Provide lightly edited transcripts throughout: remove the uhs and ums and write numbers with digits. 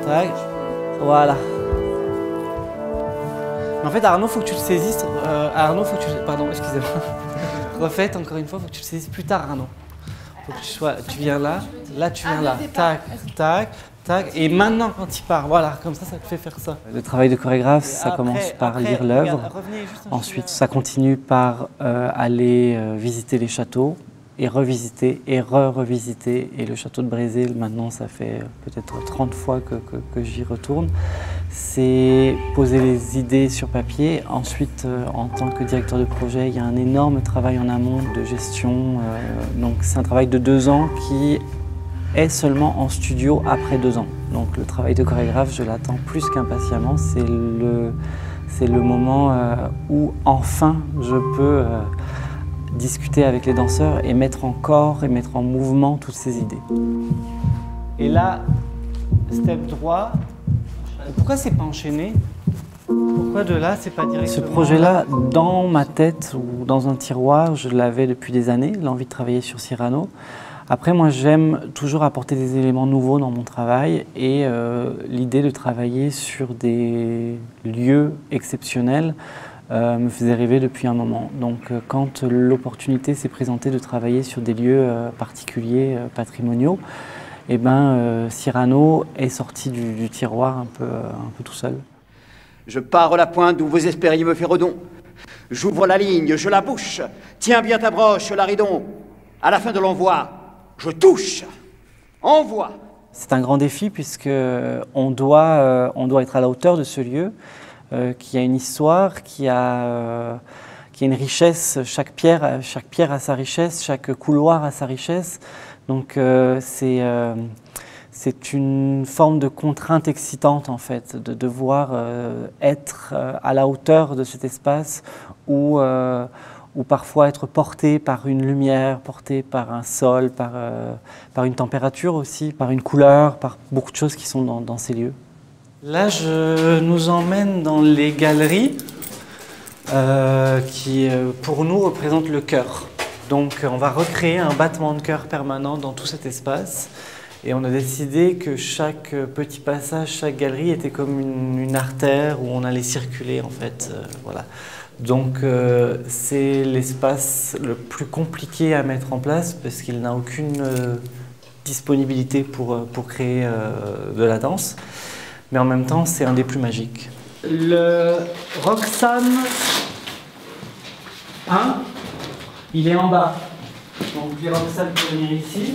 tac, voilà. Mais en fait, Arnaud, faut que tu le saisisses. Arnaud, faut que tu... Pardon, excusez-moi. Refaites encore une fois, faut que tu le saisisses plus tard, Arnaud. Faut que tu sois... Tu viens là, tu viens là. Tac, tac, tac. Et maintenant, quand il part, voilà, comme ça te fait faire ça. Le travail de chorégraphe, ça commence par lire l'œuvre. Ensuite, ça continue par aller visiter les châteaux et revisiter et revisiter. Et le château de Brézé, maintenant, ça fait peut-être 30 fois que j'y retourne. C'est poser les idées sur papier. Ensuite, en tant que directeur de projet, il y a un énorme travail en amont de gestion. Donc c'est un travail de 2 ans qui est seulement en studio après 2 ans. Donc le travail de chorégraphe, je l'attends plus qu'impatiemment. C'est le moment où enfin je peux discuter avec les danseurs et mettre en corps et mettre en mouvement toutes ces idées. Et là, step droit. Pourquoi c'est pas enchaîné? Pourquoi de là, c'est pas directement? Ce projet-là, dans ma tête ou dans un tiroir, je l'avais depuis des années, l'envie de travailler sur Cyrano. Après, moi, j'aime toujours apporter des éléments nouveaux dans mon travail et l'idée de travailler sur des lieux exceptionnels me faisait rêver depuis un moment. Donc, quand l'opportunité s'est présentée de travailler sur des lieux particuliers, patrimoniaux, et Cyrano est sorti du tiroir un peu tout seul. Je pars à la pointe d'où vous espériez me faire redon. J'ouvre la ligne, je la bouche. Tiens bien ta broche, Laridon. À la fin de l'envoi, je touche. Envoie. C'est un grand défi puisque on doit être à la hauteur de ce lieu, qui a une histoire, qui a une richesse. Chaque pierre a sa richesse, chaque couloir a sa richesse. Donc c'est une forme de contrainte excitante en fait, de devoir être à la hauteur de cet espace ou parfois être porté par une lumière, porté par un sol, par une température aussi, par une couleur, par beaucoup de choses qui sont dans ces lieux. Là, je nous emmène dans les galeries qui, pour nous, représentent le cœur. Donc on va recréer un battement de cœur permanent dans tout cet espace et on a décidé que chaque petit passage, chaque galerie était comme une artère où on allait circuler en fait. Voilà. Donc c'est l'espace le plus compliqué à mettre en place parce qu'il n'a aucune disponibilité pour créer de la danse, mais en même temps c'est un des plus magiques. Le Roxane 1. Il est en bas. Donc les Roxane peuvent venir ici.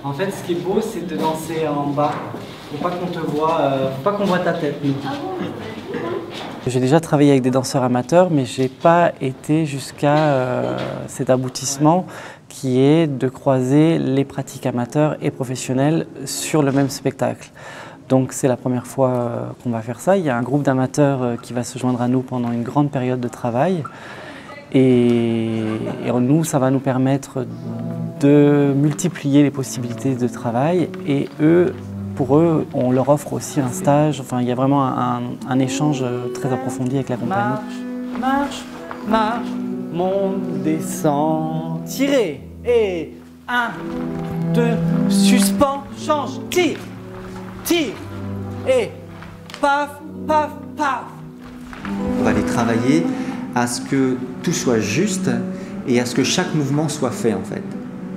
En fait, ce qui est beau, c'est de danser en bas. Faut pas qu'on te voit, faut pas qu'on voit ta tête, nous. J'ai déjà travaillé avec des danseurs amateurs, mais j'ai pas été jusqu'à cet aboutissement qui est de croiser les pratiques amateurs et professionnelles sur le même spectacle. Donc c'est la première fois qu'on va faire ça. Il y a un groupe d'amateurs qui va se joindre à nous pendant une grande période de travail. Et nous, ça va nous permettre de multiplier les possibilités de travail. Et eux, pour eux, on leur offre aussi un stage. Enfin, il y a vraiment un échange très approfondi avec la compagnie. Marche, marche, marche, monte, descend, tirez. Et 1, 2, suspend, change, tire, tire. Et paf, paf, paf. On va aller travailler à ce que tout soit juste et à ce que chaque mouvement soit fait en fait.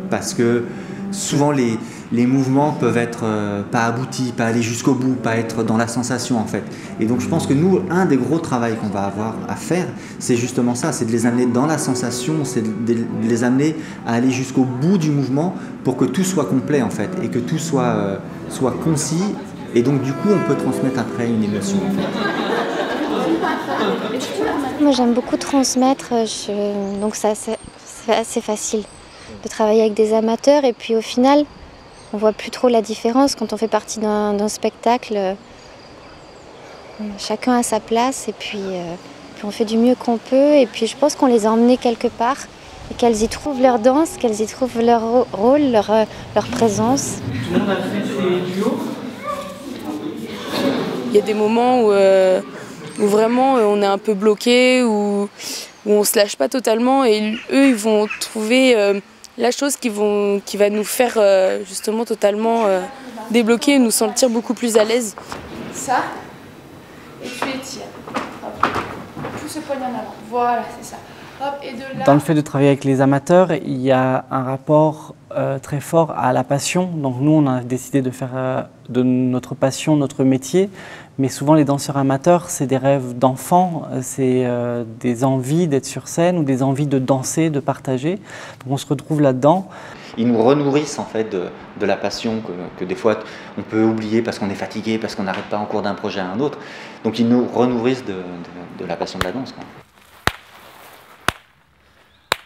Parce que souvent les mouvements peuvent être pas aboutis, pas aller jusqu'au bout, pas être dans la sensation en fait. Et donc je pense que nous, un des gros travaux qu'on va avoir à faire, c'est justement ça, c'est de les amener dans la sensation, c'est de les amener à aller jusqu'au bout du mouvement pour que tout soit complet en fait et que tout soit concis. Et donc du coup, on peut transmettre après une émotion en fait. Moi j'aime beaucoup transmettre, donc c'est assez facile de travailler avec des amateurs et puis au final on voit plus trop la différence quand on fait partie d'un spectacle. Chacun a sa place et puis on fait du mieux qu'on peut et puis je pense qu'on les a emmenés quelque part et qu'elles y trouvent leur danse, qu'elles y trouvent leur rôle, leur présence. Tout le monde a fait ses duos. Il y a des moments où vraiment on est un peu bloqué, où où on se lâche pas totalement et eux ils vont trouver la chose qui va nous faire justement totalement débloquer et nous sentir beaucoup plus à l'aise. Ça, et tu étires. Hop. Pousse le poignet en avant. Voilà, c'est ça. Hop, et de là... Dans le fait de travailler avec les amateurs, il y a un rapport très fort à la passion. Donc nous, on a décidé de faire de notre passion notre métier. Mais souvent, les danseurs amateurs, c'est des rêves d'enfants, c'est des envies d'être sur scène ou des envies de danser, de partager. Donc on se retrouve là-dedans. Ils nous renourrissent en fait de la passion que des fois on peut oublier parce qu'on est fatigué, parce qu'on n'arrête pas en cours d'un projet à un autre. Donc ils nous renourrissent de la passion de la danse, quoi.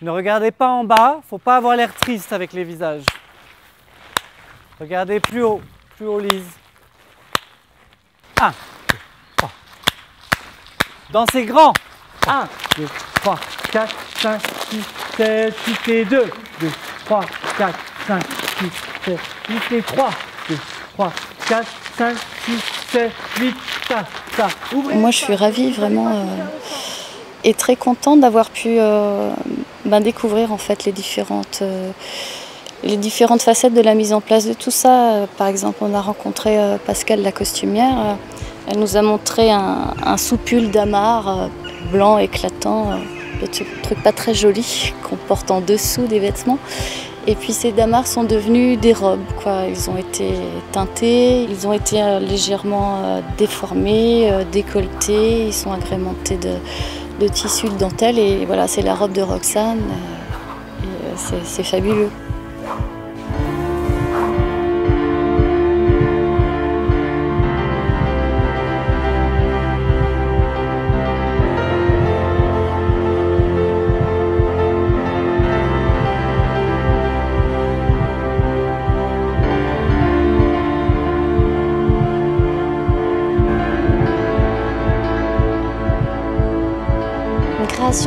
Ne regardez pas en bas, il ne faut pas avoir l'air triste avec les visages. Regardez plus haut, Lise. 1, 2, 3. Dansez grand. 1, 2, 3, 4, 5, 6, 7, 8 et 2. 2, 3, 4, 5, 6, 7, 8 et 3. 2, 3, 4, 5, 6, 7, 8, ça. Ouvrez. Moi, je suis ravie vraiment et très contente d'avoir pu découvrir en fait les différentes facettes de la mise en place de tout ça. Par exemple, on a rencontré Pascal, la costumière. Elle nous a montré un sous-pull d'amarre blanc éclatant, le truc pas très joli qu'on porte en dessous des vêtements. Et puis ces damarres sont devenus des robes, quoi. Ils ont été teintés, ils ont été légèrement déformés, décolletés, ils sont agrémentés de tissus de dentelle et voilà, c'est la robe de Roxane. C'est fabuleux.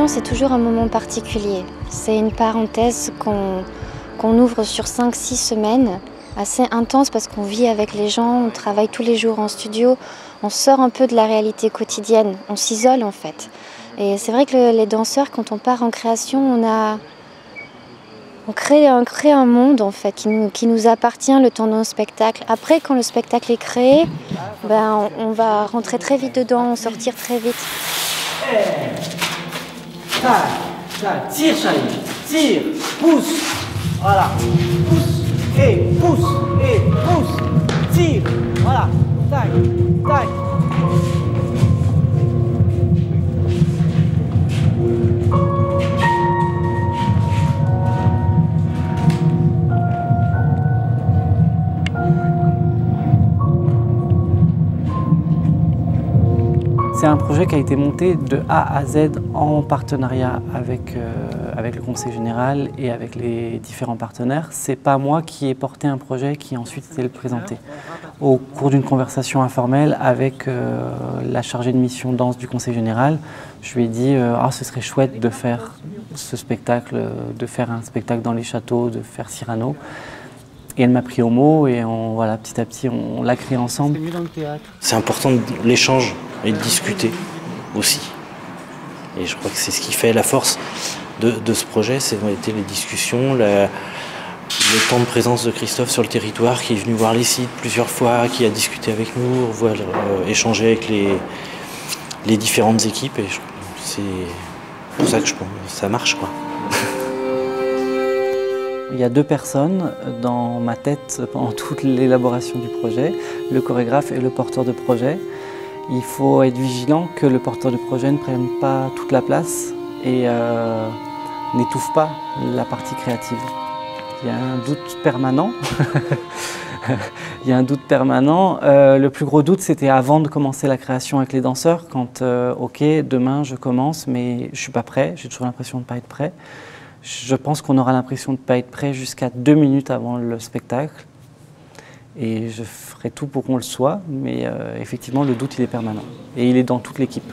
C'est toujours un moment particulier. C'est une parenthèse qu'on ouvre sur 5-6 semaines, assez intense parce qu'on vit avec les gens, on travaille tous les jours en studio, on sort un peu de la réalité quotidienne, on s'isole en fait. Et c'est vrai que les danseurs, quand on part en création, on crée un monde en fait qui nous appartient le temps d'un spectacle. Après, quand le spectacle est créé, on va rentrer très vite dedans, en sortir très vite. Tire, Charlie, tire, pousse, voilà, pousse, et pousse, tire, voilà, tac, tac. C'est un projet qui a été monté de A à Z en partenariat avec le Conseil général et avec les différents partenaires. C'est pas moi qui ai porté un projet qui ensuite été le présenté. Au cours d'une conversation informelle avec la chargée de mission danse du Conseil général, je lui ai dit ce serait chouette de faire ce spectacle, de faire un spectacle dans les châteaux, de faire Cyrano. Et elle m'a pris au mot et voilà, petit à petit on l'a créé ensemble. C'est important l'échange et de discuter aussi. Et je crois que c'est ce qui fait la force de ce projet, c'est les discussions, le temps de présence de Christophe sur le territoire, qui est venu voir les sites plusieurs fois, qui a discuté avec nous, échanger avec les différentes équipes. Et c'est pour ça que je pense que ça marche, quoi. Il y a 2 personnes dans ma tête pendant toute l'élaboration du projet, le chorégraphe et le porteur de projet. Il faut être vigilant que le porteur de projet ne prenne pas toute la place et n'étouffe pas la partie créative. Il y a un doute permanent. Il y a un doute permanent. Le plus gros doute, c'était avant de commencer la création avec les danseurs, quand ok, demain je commence, mais je ne suis pas prêt, j'ai toujours l'impression de ne pas être prêt. Je pense qu'on aura l'impression de ne pas être prêt jusqu'à 2 minutes avant le spectacle. Et je ferai tout pour qu'on le soit, mais effectivement, le doute, il est permanent. Et il est dans toute l'équipe.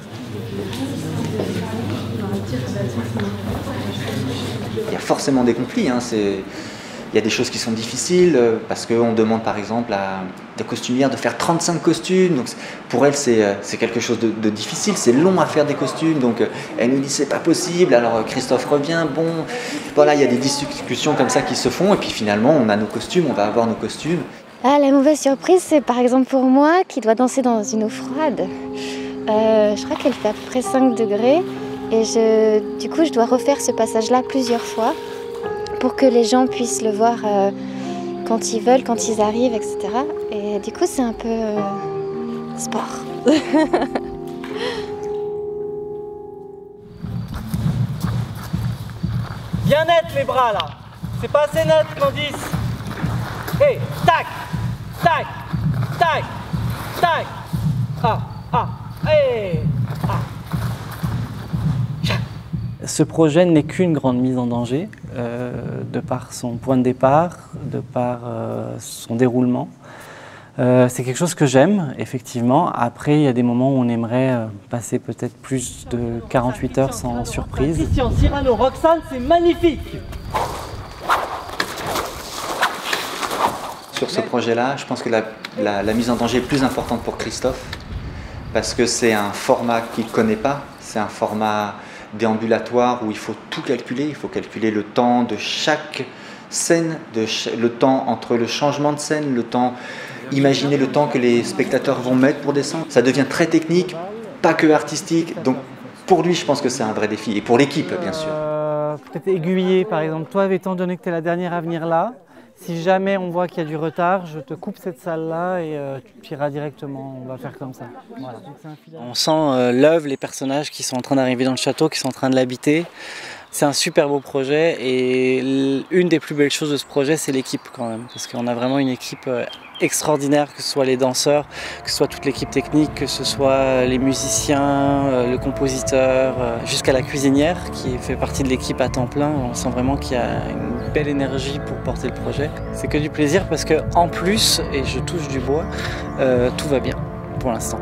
Il y a forcément des conflits. Hein, Il y a des choses qui sont difficiles parce qu'on demande par exemple à des costumières de faire 35 costumes. Donc pour elles, c'est quelque chose de difficile. C'est long à faire des costumes. Donc elle nous dit c'est pas possible. Alors Christophe revient. Bon, voilà, il y a des discussions comme ça qui se font. Et puis finalement, on a nos costumes, on va avoir nos costumes. Ah, la mauvaise surprise, c'est par exemple pour moi qui dois danser dans une eau froide. Je crois qu'elle fait à peu près 5 degrés. Et du coup, je dois refaire ce passage-là plusieurs fois pour que les gens puissent le voir quand ils veulent, quand ils arrivent, etc. Et du coup, c'est un peu sport. Bien net les bras là. C'est pas assez net, Candice. Hey, tac, tac, tac, tac. Hey, Ce projet n'est qu'une grande mise en danger, de par son point de départ, de par son déroulement. C'est quelque chose que j'aime, effectivement. Après, il y a des moments où on aimerait passer peut-être plus de 48 heures sans surprise. Christian, Cyrano, Roxane, c'est magnifique! Sur ce projet-là, je pense que la mise en danger est plus importante pour Christophe, parce que c'est un format qu'il ne connaît pas, c'est un format déambulatoire où il faut tout calculer, il faut calculer le temps de chaque scène, le temps entre le changement de scène, le temps, imaginer le temps que les spectateurs vont mettre pour descendre. Ça devient très technique, pas que artistique, donc pour lui je pense que c'est un vrai défi, et pour l'équipe bien sûr. Peut-être aiguiller par exemple, toi étant donné que tu es la dernière à venir là, si jamais on voit qu'il y a du retard, je te coupe cette salle-là et tu iras directement, on va faire comme ça. Voilà. On sent l'œuvre, les personnages qui sont en train d'arriver dans le château, qui sont en train de l'habiter. C'est un super beau projet et une des plus belles choses de ce projet, c'est l'équipe quand même. Parce qu'on a vraiment une équipe extraordinaire, que ce soit les danseurs, que ce soit toute l'équipe technique, que ce soit les musiciens, le compositeur, jusqu'à la cuisinière qui fait partie de l'équipe à temps plein. On sent vraiment qu'il y a une belle énergie pour porter le projet. C'est que du plaisir parce qu'en plus, et je touche du bois, tout va bien pour l'instant.